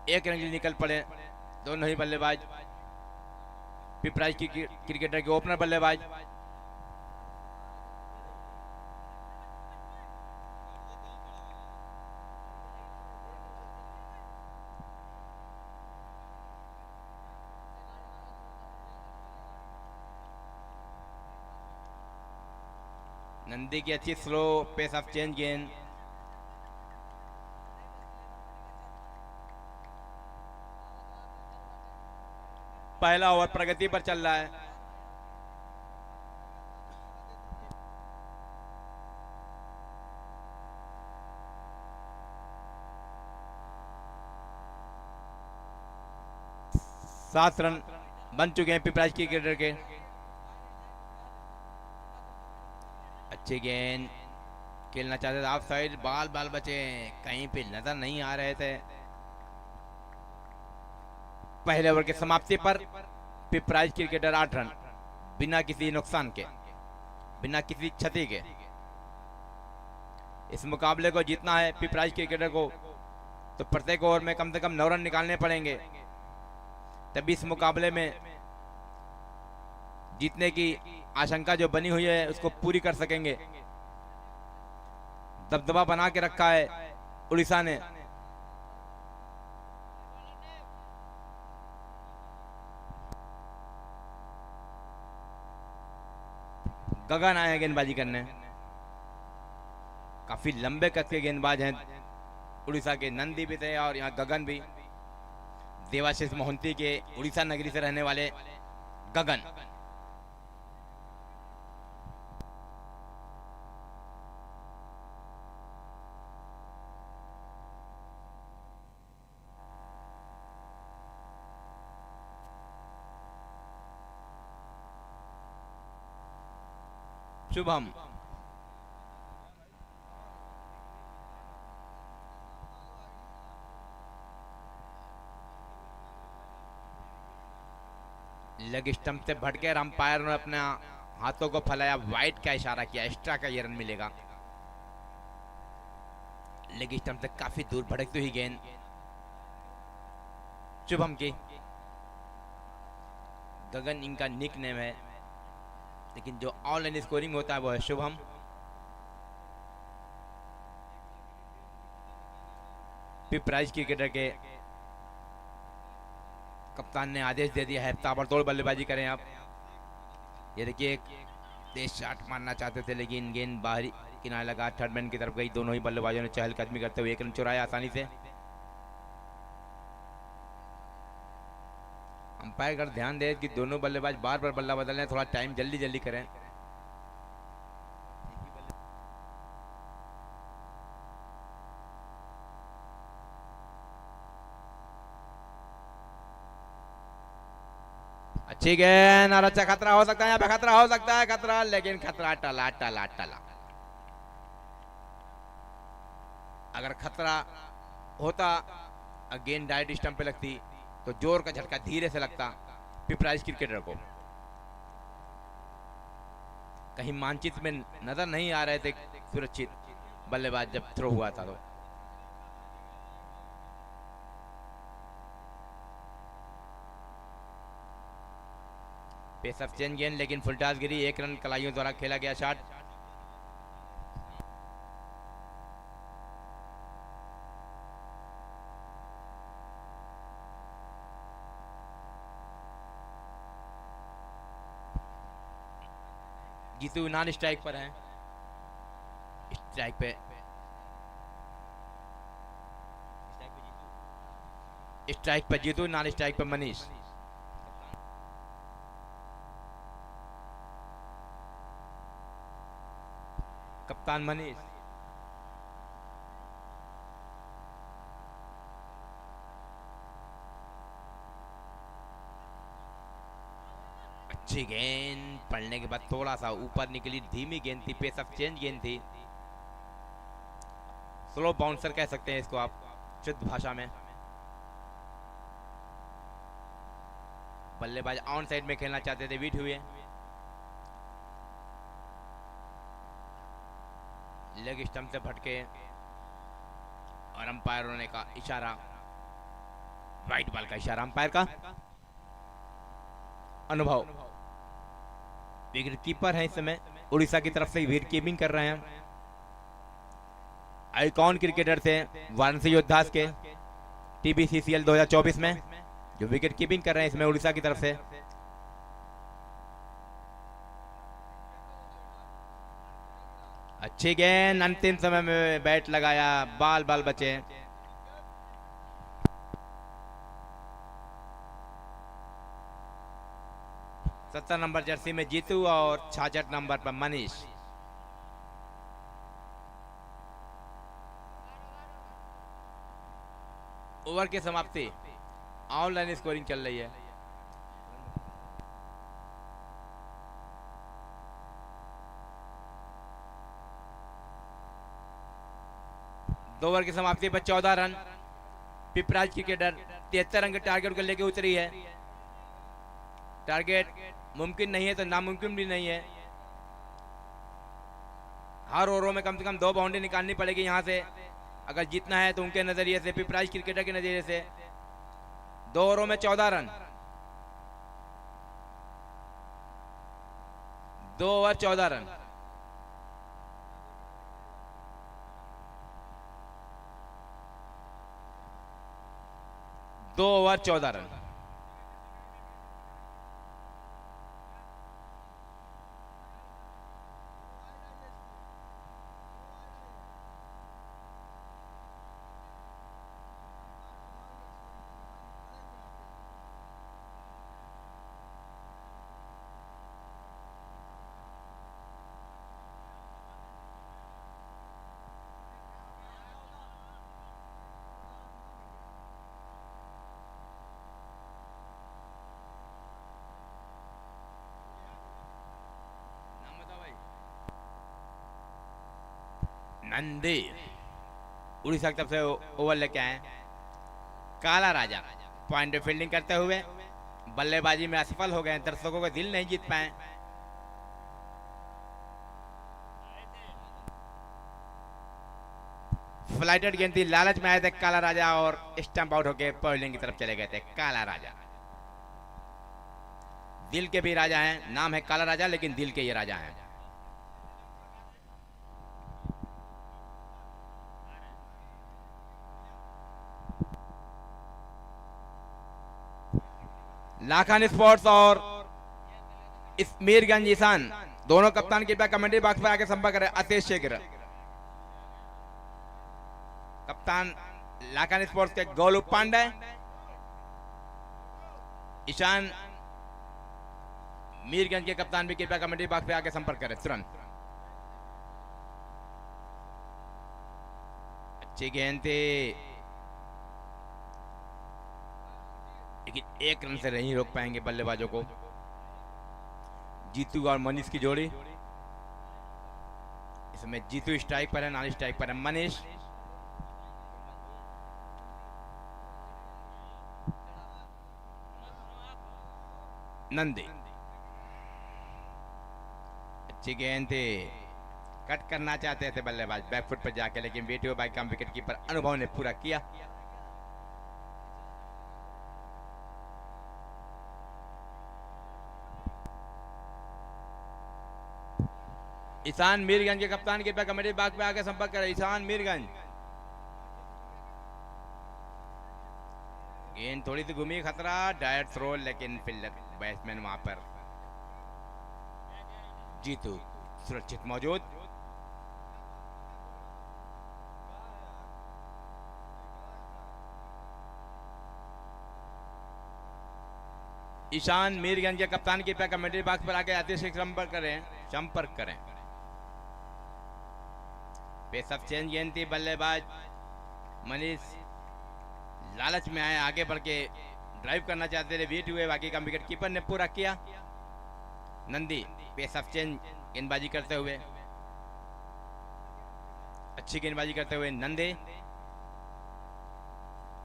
एक रन के लिए निकल पड़े दोनों ही बल्लेबाज। पिपराज की क्रिकेटर के ओपनर बल्लेबाज। नंदी की अच्छी स्लो पेस ऑफ चेंज गेंद। पहला ओवर प्रगति पर चल रहा है। सात रन बन चुके हैं पिपराज की क्रिकेटर के। अच्छी गेंद खेलना चाहते थे ऑफ साइड, बाल बाल बचे, कहीं पे नजर नहीं आ रहे थे। पहले ओवर की समाप्ति पर पिपराइज क्रिकेटर 8 रन बिना किसी नुकसान के, बिना किसी क्षति के। इस मुकाबले को जीतना है पिपराइज क्रिकेटर को तो प्रत्येक ओवर में कम से कम 9 रन निकालने पड़ेंगे, तभी इस मुकाबले में जीतने की आशंका जो बनी हुई है उसको पूरी कर सकेंगे। दबदबा बना के रखा है उड़ीसा ने। गगन आए हैं गेंदबाजी करने। काफी लंबे कद के गेंदबाज हैं उड़ीसा के। नंदी भी थे और यहाँ गगन भी। देवाशीष मोहंती के उड़ीसा नगरी से रहने वाले गगन। शुभम लेग स्टंप से भटके, अंपायर ने अपने हाथों को फैलाया, वाइड का इशारा किया, एक्स्ट्रा का ये रन मिलेगा। लेग स्टंप से काफी दूर भटकती हुई गेंद शुभम की। गगन इनका निक नेम है, लेकिन जो ऑनलाइन स्कोरिंग होता है वो है शुभम। पिपराइज क्रिकेटर के कप्तान ने आदेश दे दिया है ताबड़तोड़ बल्लेबाजी करें आप। ये देखिए एक तेज शॉट मारना चाहते थे लेकिन गेंद बाहरी किनारे लगा, थर्ड मैन की तरफ गई। दोनों ही बल्लेबाजों ने चहलकदमी करते हुए 1 रन चुराया आसानी से। अंपायर अगर ध्यान दे कि दोनों बल्लेबाज बार बार बल्ला बदल रहे हैं, थोड़ा टाइम जल्दी जल्दी करें। अच्छी गेंद और अच्छा खतरा हो सकता है, यहाँ पे खतरा हो सकता है, खतरा, लेकिन खतरा टला टला टला। अगर खतरा होता, गेंद डायरेक्ट स्टंप पे लगती तो जोर का झटका धीरे से लगता पिपराइज क्रिकेटर को। कहीं मानचित्र में नजर नहीं आ रहे थे सुरक्षित बल्लेबाज जब थ्रो हुआ था तो। पेस ऑफ चेंज गेंद लेकिन फुलटास गिरी। 1 रन कलाइयों द्वारा खेला गया शॉट। जीतू नॉन स्ट्राइक पर है, स्ट्राइक पे स्ट्राइक पर जीतू, नॉन स्ट्राइक पर मनीष। कप्तान मनीष। अच्छी गेंद पड़ने के बाद थोड़ा सा ऊपर निकली, धीमी गेंद थी, पेस ऑफ चेंज गेंद थी, स्लो बाउंसर कह सकते हैं इसको आप शुद्ध भाषा में। बल्लेबाज ऑन साइड में खेलना चाहते थे, बीट हुए। लेग स्टंप से भटके और अंपायरों ने का इशारा, राइट बॉल का इशारा अंपायर का। अनुभव विकेट कीपर है इस समय, उड़ीसा की तरफ से विकेट कीपिंग कर रहे हैं। आइकॉन क्रिकेटर थे वाराणसी योद्धास के TBCCL 2024 में, जो विकेट कीपिंग कर रहे हैं इसमें उड़ीसा की तरफ से। अच्छी गेंद, अंतिम समय में बैट लगाया, बाल बाल बचे। सत्तर नंबर जर्सी में जीतू और 66 नंबर पर मनीष। ओवर की समाप्ति, ऑनलाइन स्कोरिंग चल रही है। दो ओवर की समाप्ति पर 14 रन। पिपराज क्रिकेटर 73 रन के टारगेट को लेकर उतरी है। टारगेट मुमकिन नहीं है तो नामुमकिन भी नहीं है। हर ओवरों में कम से कम 2 बाउंड्री निकालनी पड़ेगी यहां से, अगर जीतना है तो उनके नजरिए से, पिपराज क्रिकेटर के नजरिए से। 2 ओवरों में 14 रन, 2 ओवर 14 रन। दो ओवर 14 रन। नंदी उड़ीसा की तरफ से ओवर लेके आए। काला राजा पॉइंट पे फील्डिंग करते हुए बल्लेबाजी में असफल हो गए, दर्शकों का दिल नहीं जीत पाए। फ्लाइटेड गेंद थी, लालच में आए थे काला राजा और स्टंप आउट होके बॉलिंग की तरफ चले गए थे काला राजा। दिल के भी राजा हैं, नाम है काला राजा लेकिन दिल के ये राजा हैं। लाखान स्पोर्ट्स और मीरगंज ईशान दोनों कप्तान कृपया कमेंट्री बॉक्स पर आके संपर्क करें। अतेश शेखर कप्तान लाखान स्पोर्ट्स के, गोलू पांडे, ईशान मीरगंज के कप्तान भी कृपया कमेंट्री बॉक्स पे आके संपर्क करें तुरंत। अच्छी गेंद थी लेकिन 1 रन से नहीं रोक पाएंगे बल्लेबाजों को। जीतू और मनीष की जोड़ी, इसमें जीतू स्ट्राइक पर है, नॉन स्ट्राइक पर है मनीष। नंदी अच्छी गेंद थी, कट करना चाहते थे बल्लेबाज बैकफुट पर जाके, लेकिन video by come wicket keeper अनुभव ने पूरा किया। ईशान मीरगंज के कप्तान कृपया कमेटी बाग पे आके संपर्क करें। ईशान मीरगंज, गेंद थोड़ी सी घूमी, खतरा, डायरेक्ट थ्रो, लेकिन फील्डर बैट्समैन वहां पर जीतू सुरक्षित मौजूद। ईशान मीरगंज के कप्तान की कमेंट्री बॉक्स पर आके अति शीघ्र संपर्क करें। पेस ऑफ चेंज गेंद थी, बल्लेबाज मनीष लालच में आए, आगे बढ़ के ड्राइव करना चाहते थे, वेट हुए, बाकी का विकेट कीपर ने पूरा किया। नंदी पेस ऑफ चेंज गेंदबाजी करते हुए, अच्छी गेंदबाजी करते हुए नंदे,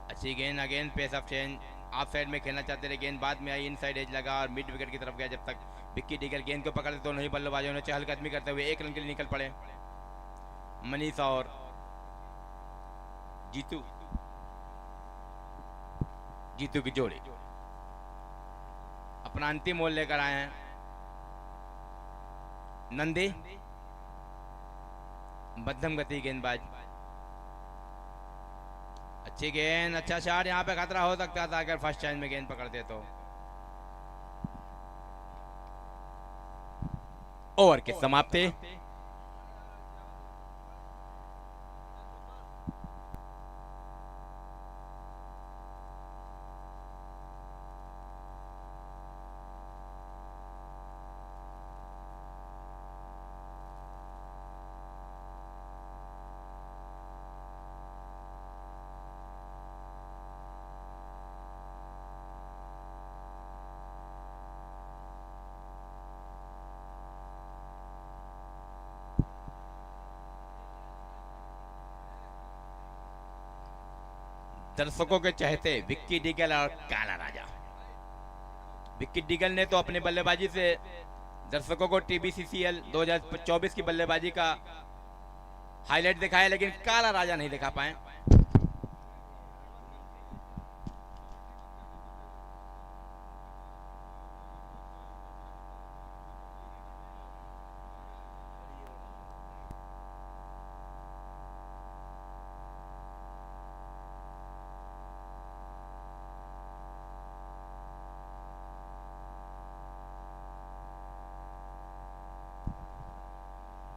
अच्छी गेंद, again pace of change, off side में खेलना चाहते थे, गेंद बाद में आई, इन साइड एज लगा और मिड विकेट की तरफ गया। जब तक विक्की डिगल गेंद को पकड़ते दोनों ही बल्लेबाजों ने चहलकदमी करते हुए 1 रन के लिए निकल पड़े। मनीष और जीतू की जोड़ी अपना अंतिम मोल लेकर आए हैं। नंदी मध्यम गति गेंदबाज, अच्छी गेंद, अच्छा शॉट, यहां पे खतरा हो सकता था अगर फर्स्ट चांस में गेंद पकड़ते तो। ओवर की समाप्ति। दर्शकों के चहेते विक्की डिगल और काला राजा। विक्की डिगल ने तो अपने बल्लेबाजी से दर्शकों को टीबीसीसीएल 2024 की बल्लेबाजी का हाईलाइट दिखाया, लेकिन काला राजा नहीं दिखा पाए।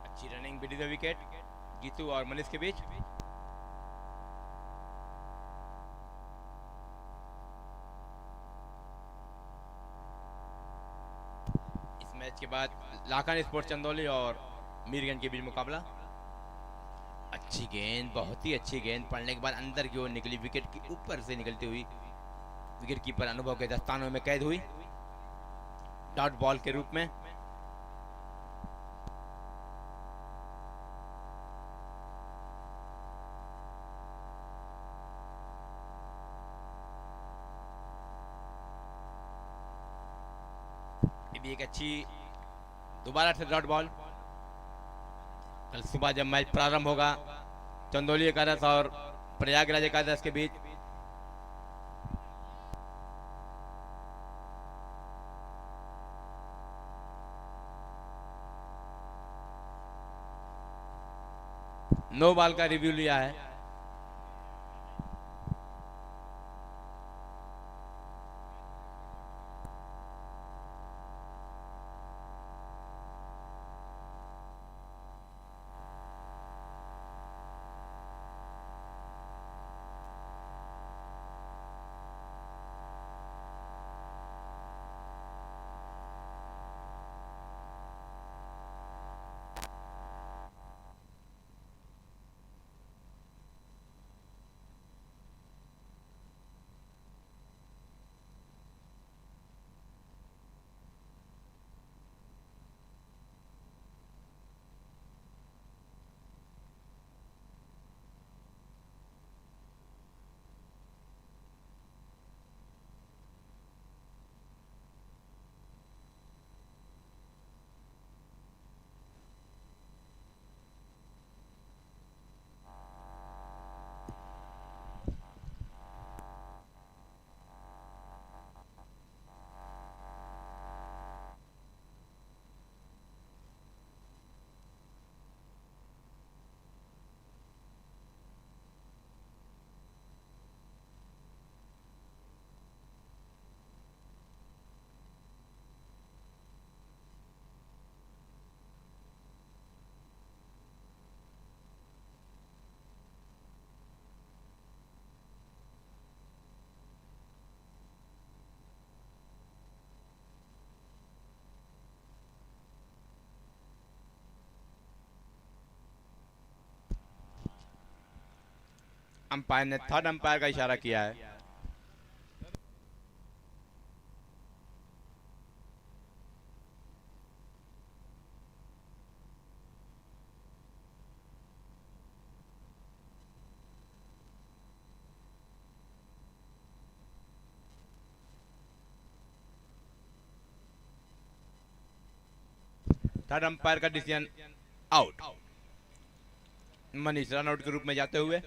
अच्छी रनिंग बिडी द विकेट जीतू और मनीष के बीच। इस मैच के बाद लाखन स्पोर्ट्स चंदौली और मीरगंज के बीच मुकाबला। अच्छी गेंद, बहुत ही अच्छी गेंद, पड़ने के बाद अंदर की ओर निकली, विकेट के ऊपर से निकलती हुई विकेट कीपर अनुभव के दस्तानों में कैद हुई डॉट बॉल के रूप में। एक अच्छी दोबारा से डॉट बॉल। कल सुबह जब मैच प्रारंभ होगा चंदौली एकादश और प्रयागराज एकादश के बीच, नो बॉल का रिव्यू लिया है। अंपायर ने थर्ड अंपायर का इशारा किया है। थर्ड अंपायर का decision out. Manish run out के रूप में जाते हुए।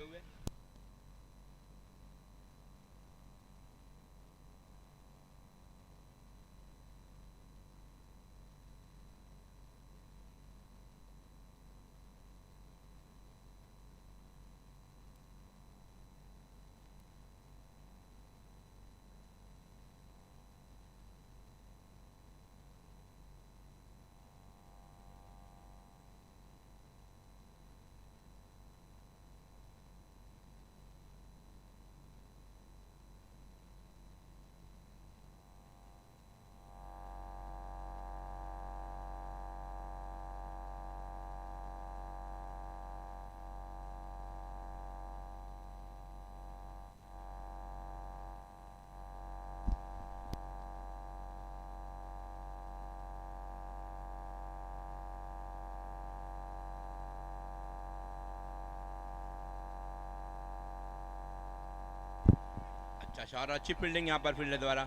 अच्छा शॉट, अच्छी फील्डिंग यहां पर फील्डर द्वारा।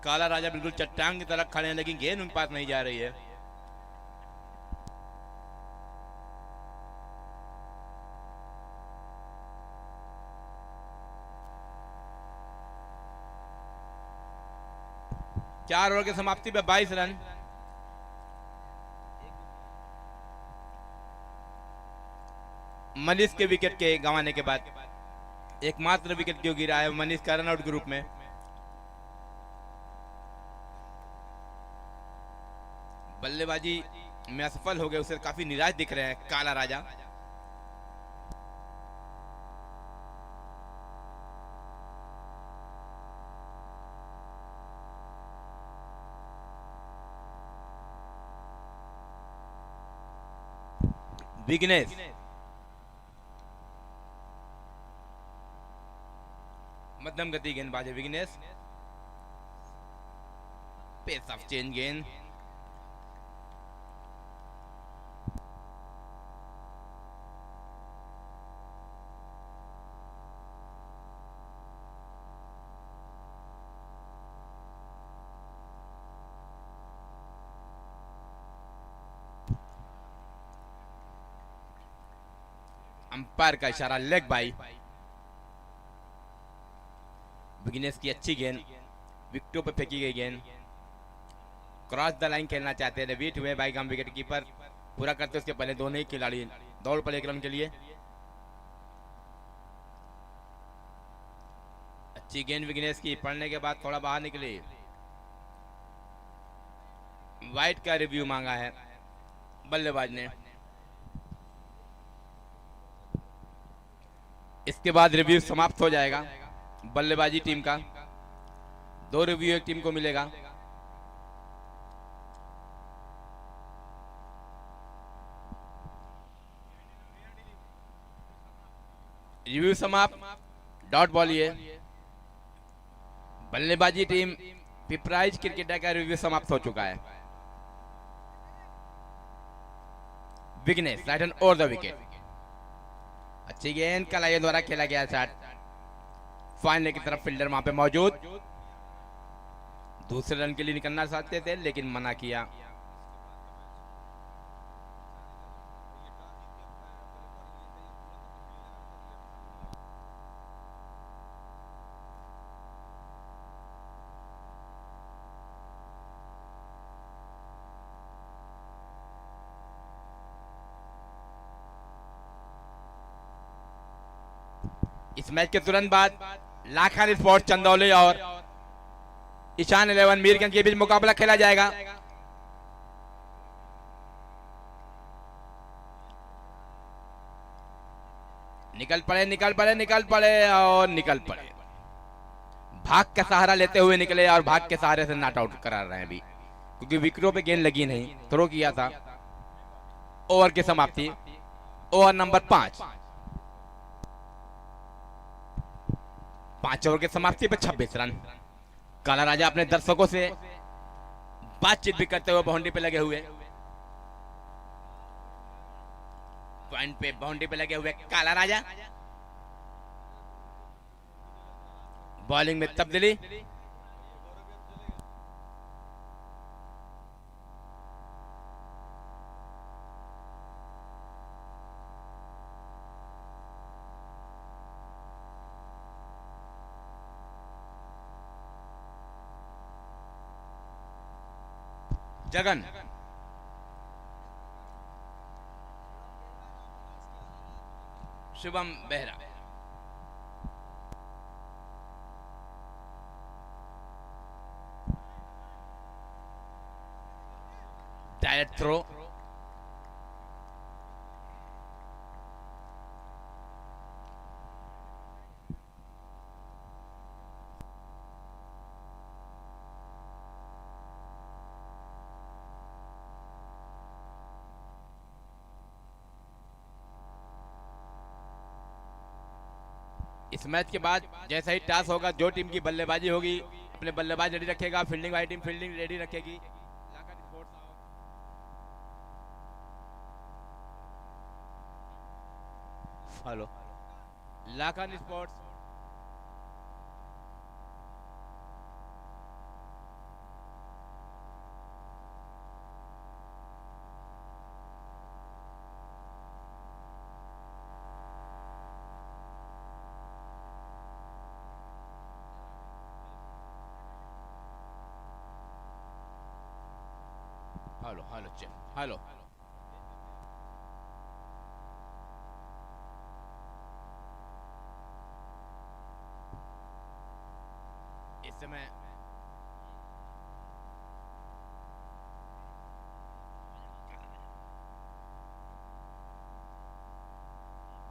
काला राजा बिल्कुल चट्टान की तरह खड़े हैं, लेकिन गेंद उन पास नहीं जा रही है। चार ओवर की समाप्ति पे 22 रन। मनीष के विकेट के गंवाने के बाद एकमात्र विकेट क्यों गिरा है मनीष का रन आउट के रूप में। बल्लेबाजी में असफल हो गए, उसे काफी निराश दिख रहे हैं काला राजा। विघ्नेश मध्यम गति गेंदबाज है विघ्नेश। पेस ऑफ चेंज गेंद। अंपायर का इशारा लेग बाई। विघ्नेश की अच्छी गेंद, विकेटों पर फेंकी गई गेंद। क्रॉस द लाइन खेलना चाहते हैं, बीट हुए बाई गम विकेट कीपर पूरा करते उसके पहले दोनों ही खिलाड़ी दौड़ पड़े एक रन के लिए। अच्छी गेंद विघ्नेश की, पड़ने के बाद थोड़ा बाहर निकली। वाइट का रिव्यू मांगा है बल्लेबाज ने। इसके बाद रिव्यू समाप्त हो जाएगा बल्लेबाजी टीम का। 2 रिव्यू एक टीम को मिलेगा। रिव्यू समाप्त, डॉट बॉल ये। बल्लेबाजी टीम पिपराइज क्रिकेटर का रिव्यू समाप्त हो चुका है। Vignesh right hand over the wicket. अच्छी गेंद कलाइयों द्वारा खेला गया शॉट। फाइनल की तरफ फील्डर वहां पे मौजूद, दूसरे रन के लिए निकलना चाहते थे लेकिन मना किया। इस मैच के तुरंत बाद लाखानी स्पोर्ट्स चंदौली और ईशान 11 मीरगंज के बीच मुकाबला खेला जाएगा। निकल पड़े निकल पड़े निकल पड़े और निकल पड़े। भाग का सहारा लेते हुए निकले और भाग के सहारे से नॉट आउट करा रहे हैं अभी क्योंकि विकेटों पे गेंद लगी नहीं, थ्रो किया था। ओवर की समाप्ति, ओवर नंबर 5। 5 ओवर की समाप्ति पे 26 रन। काला राजा अपने दर्शकों से बातचीत भी करते हुए बाउंड्री पे लगे हुए, पॉइंट पे बाउंड्री पे लगे हुए काला राजा। बॉलिंग में तब्दीली, जगन शुभम बेहरा, डायरेक्ट थ्रो, इस मैच के बाद जैसा ही टॉस होगा, जो टीम की बल्लेबाजी होगी अपने बल्लेबाज रेडी रखेगा, फील्डिंग वाली टीम फील्डिंग रेडी रखेगी। Hello Lakhan sports, hello hello check hello. इस समय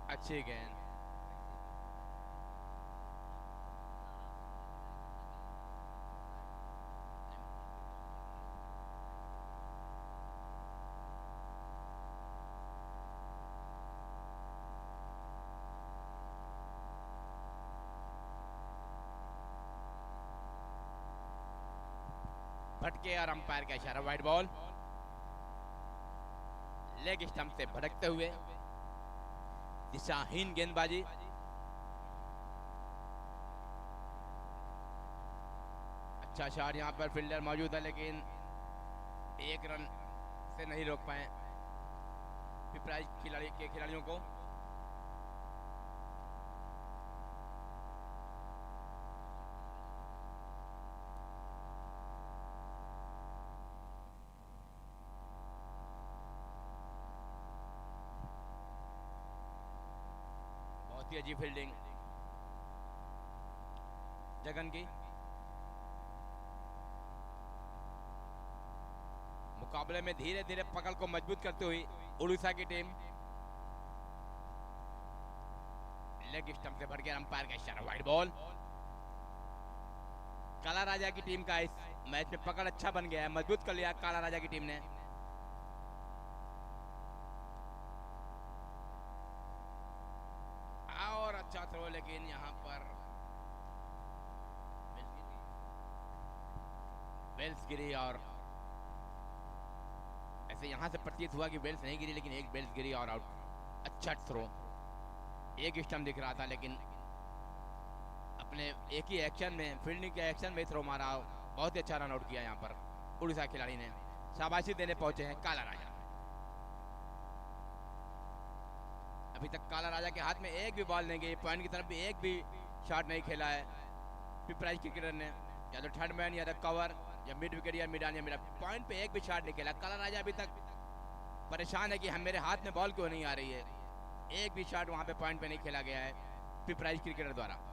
अच्छी गेंद, भटके और अंपायर का इशारा, वाइड बॉल। लेग स्टंप से भटकते हुए दिशाहीन गेंदबाजी, अच्छा शॉट, यहां पर फील्डर मौजूद है लेकिन एक रन से नहीं रोक पाए पिपराइच खिलाड़ियों को। बहुत ही अजीब फील्डिंग जगन की। मुकाबले में धीरे धीरे पकड़ को मजबूत करते हुए उड़ीसा की टीम। लेग स्टंप से भर के अंपायर का इशारा, वाइड बॉल। काला राजा की टीम का इस मैच में पकड़ अच्छा बन गया है, मजबूत कर लिया काला राजा की टीम ने। और अच्छा थ्रो, लेकिन यहां पर बेल्स गिरी और ऐसे यहां से प्रतीत हुआ कि बेल्स नहीं गिरी, लेकिन एक बेल्स गिरी और आउट। अच्छा थ्रो, एक स्टंप दिख रहा था लेकिन अपने एक ही एक्शन में, फील्डिंग के एक्शन में थ्रो मारा। बहुत ही अच्छा रन आउट किया यहाँ पर उड़ीसा खिलाड़ी ने। शाबाशी देने पहुंचे हैं काला राजा। अभी तक काला राजा के हाथ में एक भी बॉल नहीं गई, पॉइंट की तरफ भी एक भी शॉट नहीं खेला है पिपराइच क्रिकेटर ने, या तो थर्ड मैन या तो कवर या मिड विकेट या मिड ऑन या मिड पॉइंट पे एक भी शॉट नहीं खेला। काला राजा अभी तक परेशान है कि हम मेरे हाथ में बॉल क्यों नहीं आ रही है। एक भी शॉट वहां पे पॉइंट पे नहीं खेला गया है पिपराइच क्रिकेटर द्वारा।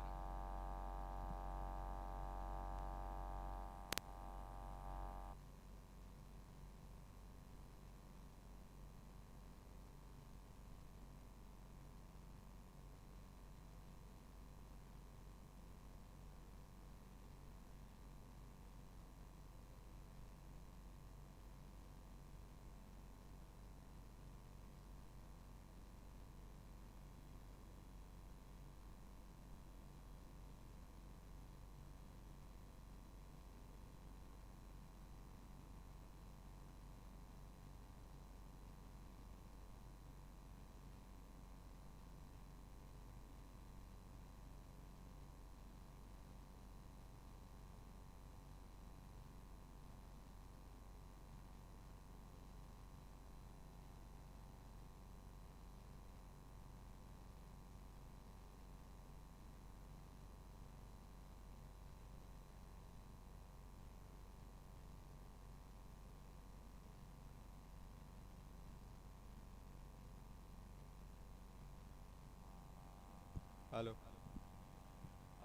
हेलो।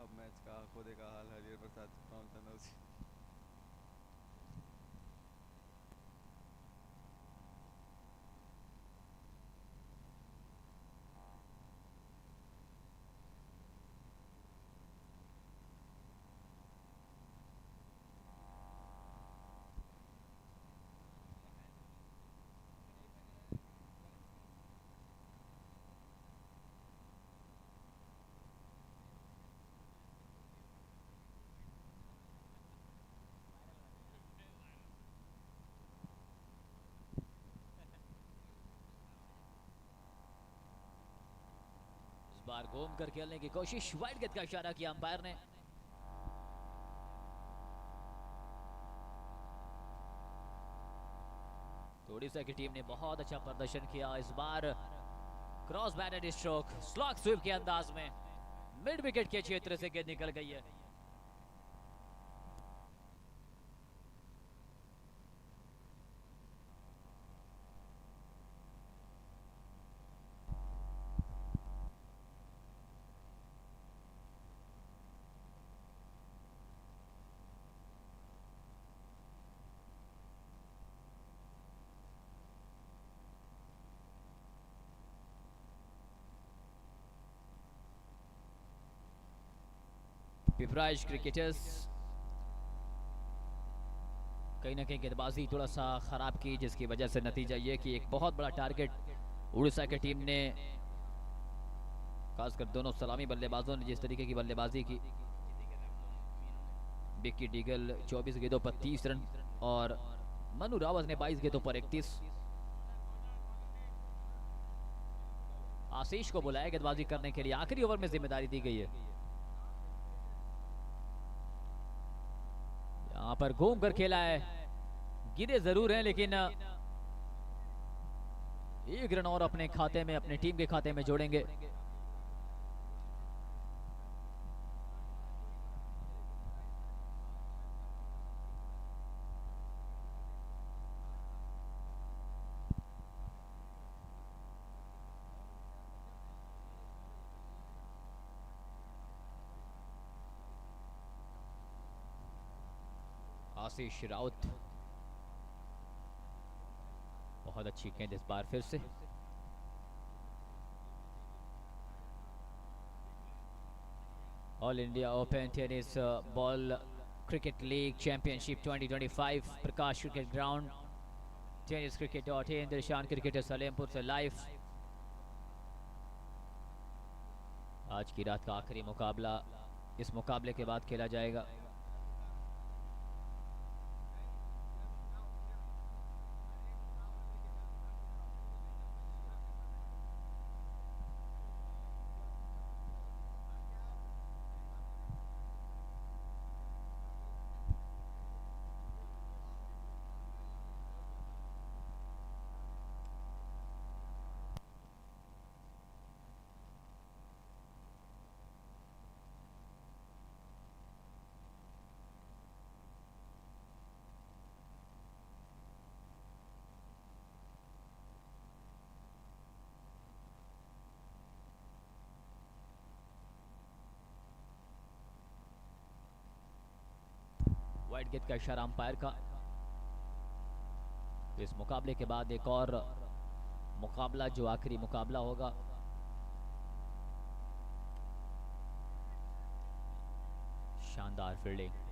अब मैच का आंखों देखा हाल हरियर प्रसाद फ्रॉम तनौसी। इस बार घूम कर खेलने की कोशिश, वाइड गेंद का इशारा किया अंपायर ने। उड़ीसा की टीम ने बहुत अच्छा प्रदर्शन किया इस बार। Cross batted stroke, slog sweep के अंदाज में मिड विकेट के क्षेत्र से गेंद निकल गई है। पिपराइज क्रिकेटर्स कहीं ना कहीं गेंदबाजी थोड़ा सा खराब की, जिसकी वजह से नतीजा ये कि एक बहुत बड़ा टारगेट उड़ीसा की टीम ने, खासकर दोनों सलामी बल्लेबाजों ने जिस तरीके की बल्लेबाजी की। बिक्की डीगल 24 गेंदों पर 30 रन और मनु रावत ने 22 गेंदों पर 31। आशीष को बुलाया गेंदबाजी करने के लिए, आखिरी ओवर में जिम्मेदारी दी गई है। यहां पर घूम कर खेला है, गिरे जरूर हैं लेकिन एक रन और अपने खाते में, अपने टीम के खाते में जोड़ेंगे। आशीष राउत, बहुत अच्छी गेंद इस बार फिर से। All India open tennis ball cricket league championship 2025 Prakash cricket ground, tennis cricket.in, Dilshan cricketer Salempur से लाइव। आज की रात का आखिरी मुकाबला इस मुकाबले के बाद खेला जाएगा। वाइड गेंद का इशारा अंपायर का। तो इस मुकाबले के बाद एक और मुकाबला, जो आखिरी मुकाबला होगा, शानदार फील्डिंग।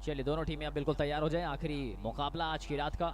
चलिए दोनों टीमें अब बिल्कुल तैयार हो जाएं, आखिरी मुकाबला आज की रात का।